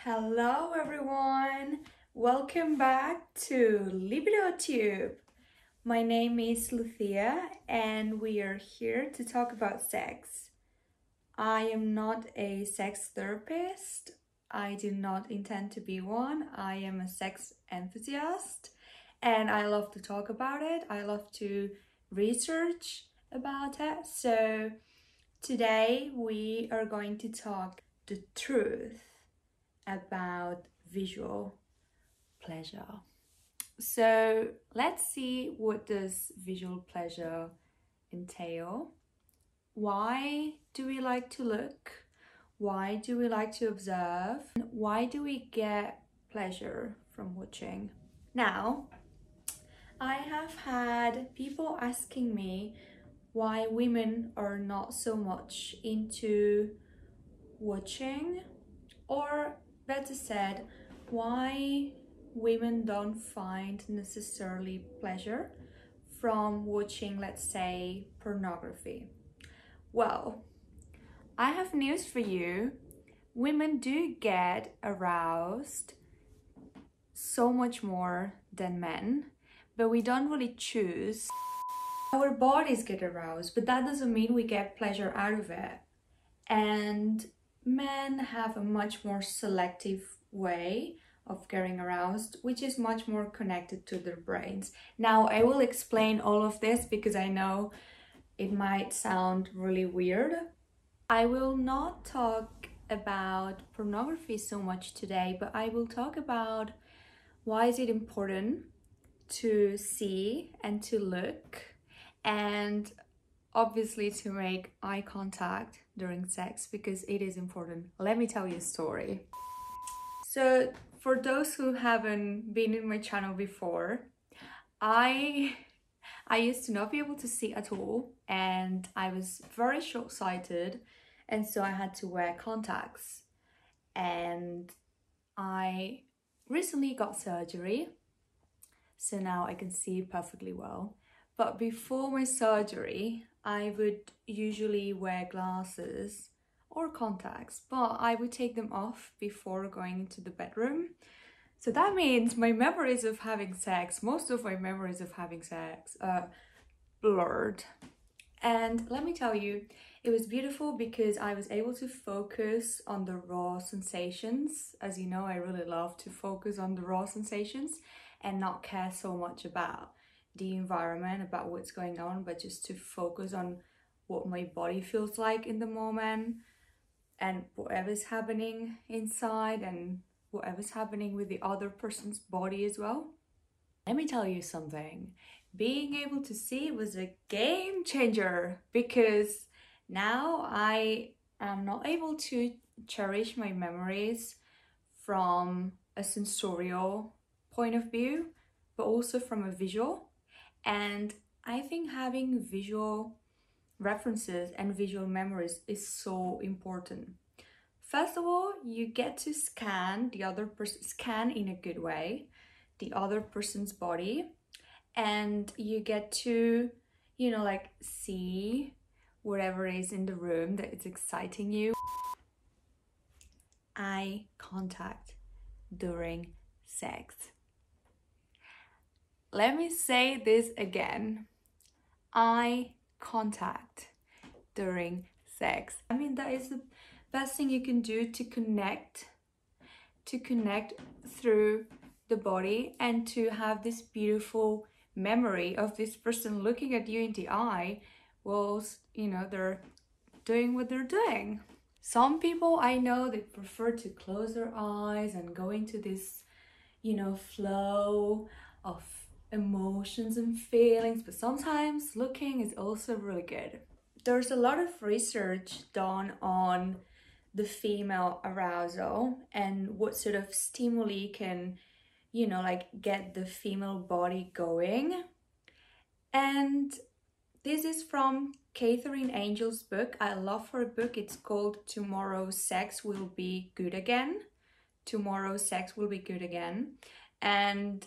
Hello everyone, welcome back to Libido Tube. My name is Lucia and we are here to talk about sex. I am not a sex therapist. I do not intend to be one. I am a sex enthusiast and I love to talk about it. I love to research about it. So today we are going to talk the truth about visual pleasure. So let's see, what does visual pleasure entail? Why do we like to look? Why do we like to observe? Why do we get pleasure from watching? Now, I have had people asking me why women are not so much into watching, or better said, why women don't find necessarily pleasure from watching, let's say, pornography. Well, I have news for you. Women do get aroused so much more than men, but we don't really choose. Our bodies get aroused, but that doesn't mean we get pleasure out of it. And men have a much more selective way of getting aroused, which is much more connected to their brains. Now, I will explain all of this because I know it might sound really weird. I will not talk about pornography so much today, but I will talk about why is it important to see and to look, and obviously to make eye contact during sex, because it is important. Let me tell you a story. So for those who haven't been in my channel before, I used to not be able to see at all, and I was very short-sighted, and so I had to wear contacts. And I recently got surgery, so now I can see perfectly well. But before my surgery, I would usually wear glasses or contacts, but I would take them off before going into the bedroom. So that means my memories of having sex, most of my memories of having sex, are blurred. And let me tell you, it was beautiful because I was able to focus on the raw sensations. As you know, I really love to focus on the raw sensations and not care so much about the environment, about what's going on, but just to focus on what my body feels like in the moment and whatever's happening inside and whatever's happening with the other person's body as well. Let me tell you something. Being able to see was a game changer, because now I am not able to cherish my memories from a sensorial point of view, but also from a visual. And I think having visual references and visual memories is so important. First of all, you get to scan the other person, scan in a good way, the other person's body, and you get to, like, see whatever is in the room that is exciting you. Eye contact during sex. Let me say this again. Eye contact during sex. I mean, that is the best thing you can do to connect through the body and to have this beautiful memory of this person looking at you in the eye whilst, they're doing what they're doing. Some people I know, they prefer to close their eyes and go into this, flow of emotions and feelings, but sometimes looking is also really good. There's a lot of research done on the female arousal and what sort of stimuli can, get the female body going. And this is from Catherine Angel's book. I love her book. It's called Tomorrow Sex Will Be Good Again. Tomorrow Sex Will Be Good Again. And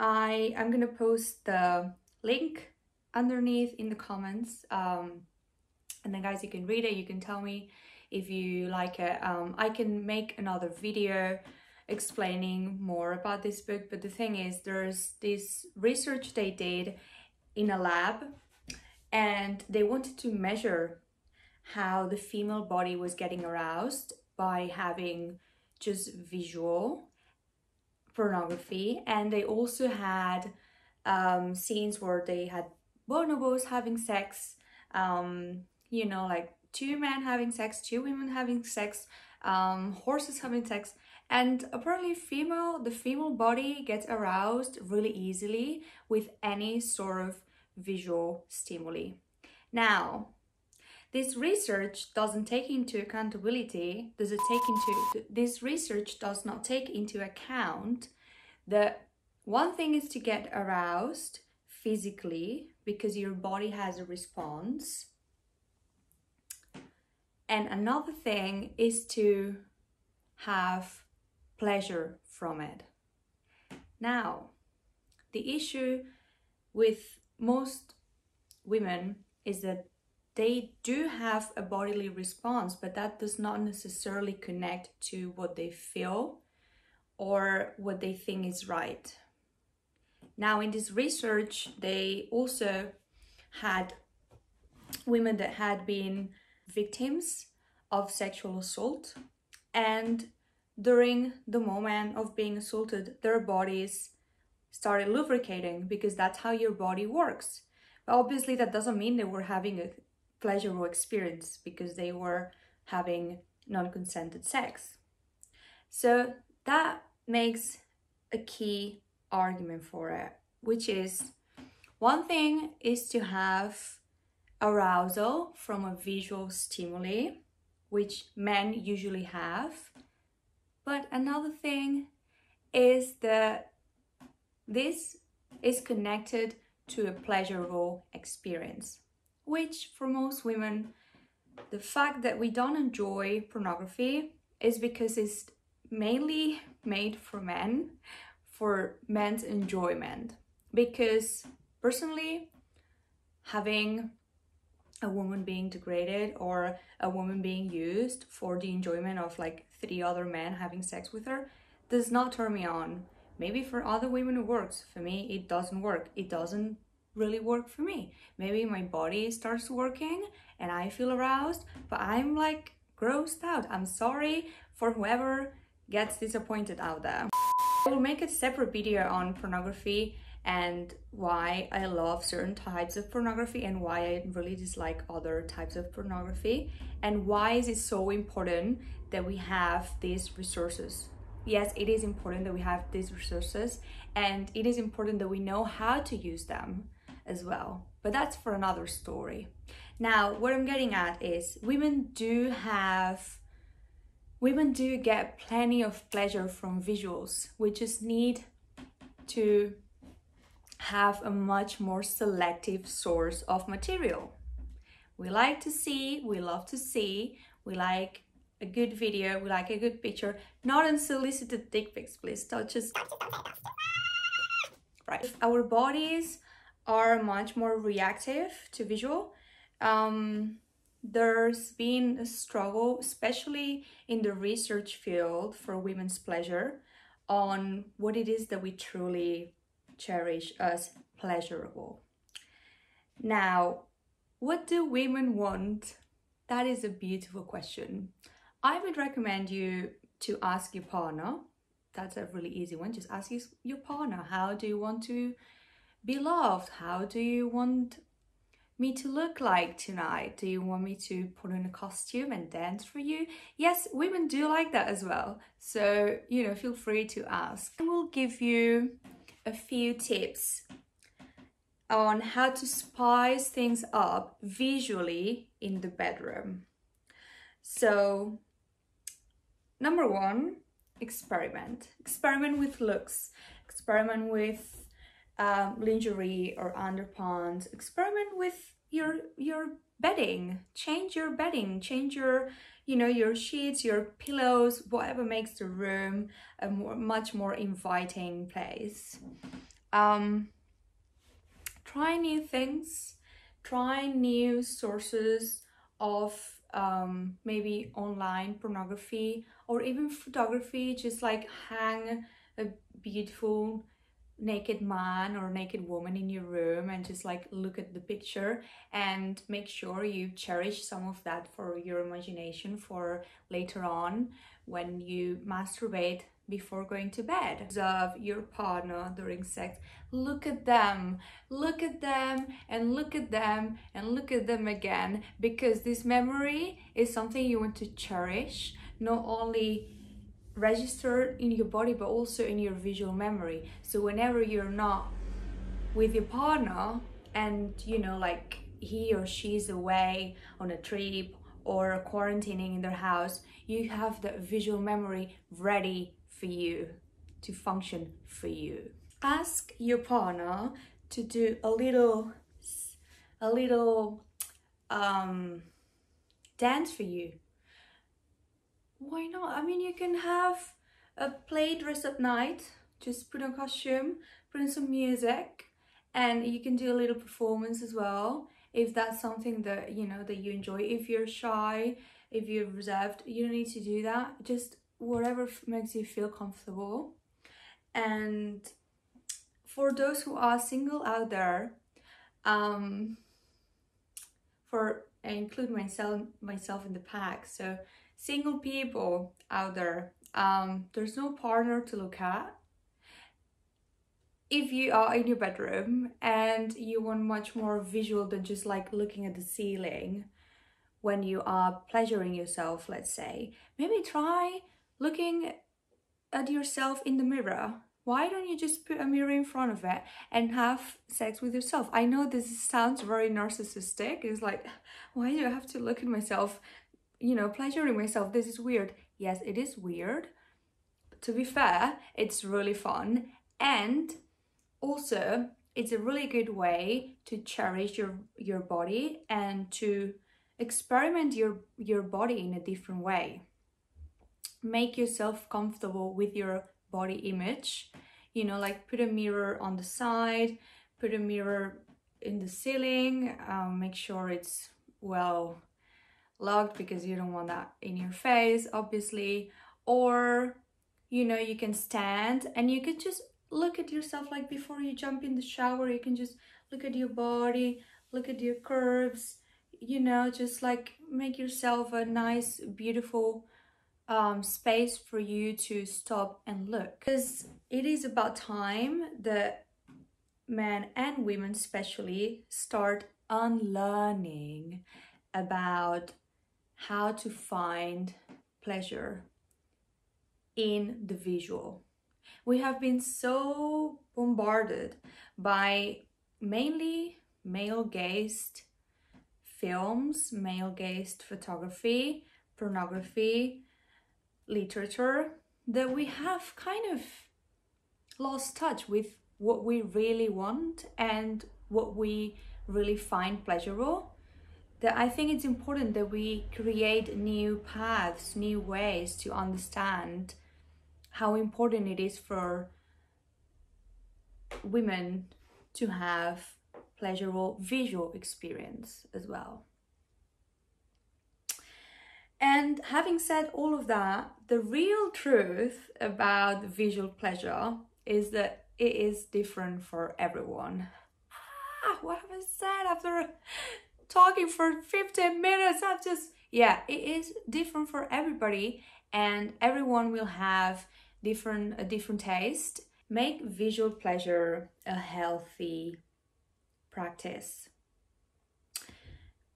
I'm gonna post the link underneath in the comments, and then guys, you can read it. You can tell me if you like it. I can make another video explaining more about this book, but the thing is, there's this research they did in a lab, and they wanted to measure how the female body was getting aroused by having just visual pornography. And they also had scenes where they had bonobos having sex, you know, like two men having sex, two women having sex, horses having sex. And apparently the female body gets aroused really easily with any sort of visual stimuli. Now, this research doesn't take into accountability, this research does not take into account that one thing is to get aroused physically because your body has a response. And another thing is to have pleasure from it. Now, the issue with most women is that they do have a bodily response, but that does not necessarily connect to what they feel or what they think is right. Now, in this research, they also had women that had been victims of sexual assault, and during the moment of being assaulted, their bodies started lubricating because that's how your body works. But obviously that doesn't mean they were having a pleasurable experience because they were having non-consented sex. So that makes a key argument for it, which is one thing is to have arousal from a visual stimuli, which men usually have. But another thing is that this is connected to a pleasurable experience, which for most women, the fact that we don't enjoy pornography is because it's mainly made for men, for men's enjoyment. Because personally, having a woman being degraded or a woman being used for the enjoyment of like 3 other men having sex with her does not turn me on. Maybe for other women it works. For me, it doesn't work. It doesn't really work for me. Maybe my body starts working and I feel aroused, but I'm like grossed out. I'm sorry for whoever gets disappointed out there. I will make a separate video on pornography and why I love certain types of pornography and why I really dislike other types of pornography, and why is it so important that we have these resources. Yes, it is important that we have these resources, and it is important that we know how to use them as well. But that's for another story. Now, what I'm getting at is women do get plenty of pleasure from visuals. We just need to have a much more selective source of material. We like to see, we love to see, we like a good video, we like a good picture, not unsolicited dick pics, please. Don't just... Right. If our bodies are much more reactive to visual, there's been a struggle, especially in the research field for women's pleasure, on what it is that we truly cherish as pleasurable. Now, what do women want? That is a beautiful question. I would recommend you to ask your partner. That's a really easy one. Just ask your partner, how do you want to be loved? How do you want me to look like tonight? Do you want me to put on a costume and dance for you? Yes, women do like that as well. So, you know, feel free to ask. I will give you a few tips on how to spice things up visually in the bedroom. So, number 1, experiment. Experiment with looks. Experiment with lingerie or underpants. Experiment with your bedding. Change your bedding. Change your, you know, your sheets, your pillows, whatever makes the room a much more inviting place. Try new things. Try new sources of maybe online pornography or even photography, just like hang a beautiful naked man or naked woman in your room and just like look at the picture, and make sure you cherish some of that for your imagination for later on when you masturbate before going to bed. Observe your partner during sex. Look at them, look at them, and look at them, and look at them again, because this memory is something you want to cherish, not only register in your body but also in your visual memory. So whenever you're not with your partner and you know, like he or she's away on a trip or quarantining in their house, you have the visual memory ready for you to function for you. Ask your partner to do a little dance for you. Why not? I mean, you can have a play dress up night, just put on costume, put in some music, and you can do a little performance as well, if that's something that, you know, that you enjoy. If you're shy, if you're reserved, you don't need to do that. Just whatever makes you feel comfortable. And for those who are single out there, I include myself in the pack, so single people out there, there's no partner to look at. If you are in your bedroom and you want much more visual than just like looking at the ceiling when you are pleasuring yourself, let's say, maybe try looking at yourself in the mirror. Why don't you just put a mirror in front of it and have sex with yourself? I know this sounds very narcissistic. It's like, why do I have to look at myself, you know, pleasuring myself? This is weird. Yes, it is weird. But to be fair, it's really fun. And also, it's a really good way to cherish your body and to experiment your body in a different way. Make yourself comfortable with your body image, you know, like put a mirror on the side, put a mirror in the ceiling, make sure it's well locked because you don't want that in your face, obviously. Or, you know, you can stand and you can just look at yourself, like before you jump in the shower, you can just look at your body, look at your curves, you know, just like make yourself a nice, beautiful space for you to stop and look. Because it is about time that men and women especially start unlearning about how to find pleasure in the visual. We have been so bombarded by mainly male-gazed films, male-gazed photography, pornography, literature, that we have kind of lost touch with what we really want and what we really find pleasurable. That I think it's important that we create new paths, new ways to understand how important it is for women to have pleasurable visual experience as well. And having said all of that, the real truth about visual pleasure is that it is different for everyone. What have I said after talking for 15 minutes? Yeah, it is different for everybody, and everyone will have a different taste. Make visual pleasure a healthy practice.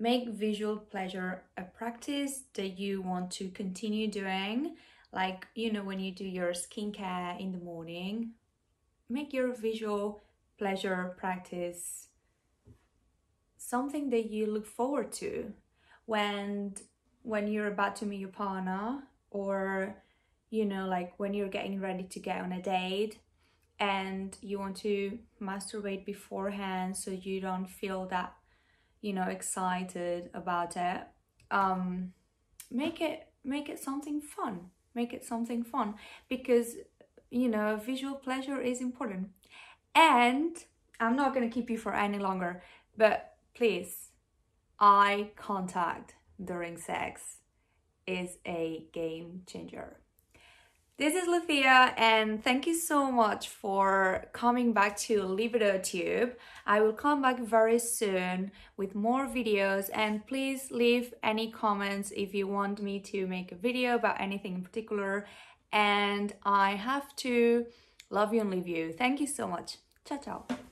Make visual pleasure a practice that you want to continue doing. Like, you know, when you do your skincare in the morning, make your visual pleasure practice something that you look forward to when you're about to meet your partner, or, you know, like when you're getting ready to get on a date and you want to masturbate beforehand so you don't feel that, you know, excited about it. Make it something fun. Make it something fun, because, you know, visual pleasure is important. And I'm not going to keep you for any longer, but please, eye contact. during sex is a game changer. This is Luthia, and thank you so much for coming back to Libido Tube. I will come back very soon with more videos, and please leave any comments if you want me to make a video about anything in particular. And I have to love you and leave you. Thank you so much. Ciao, ciao.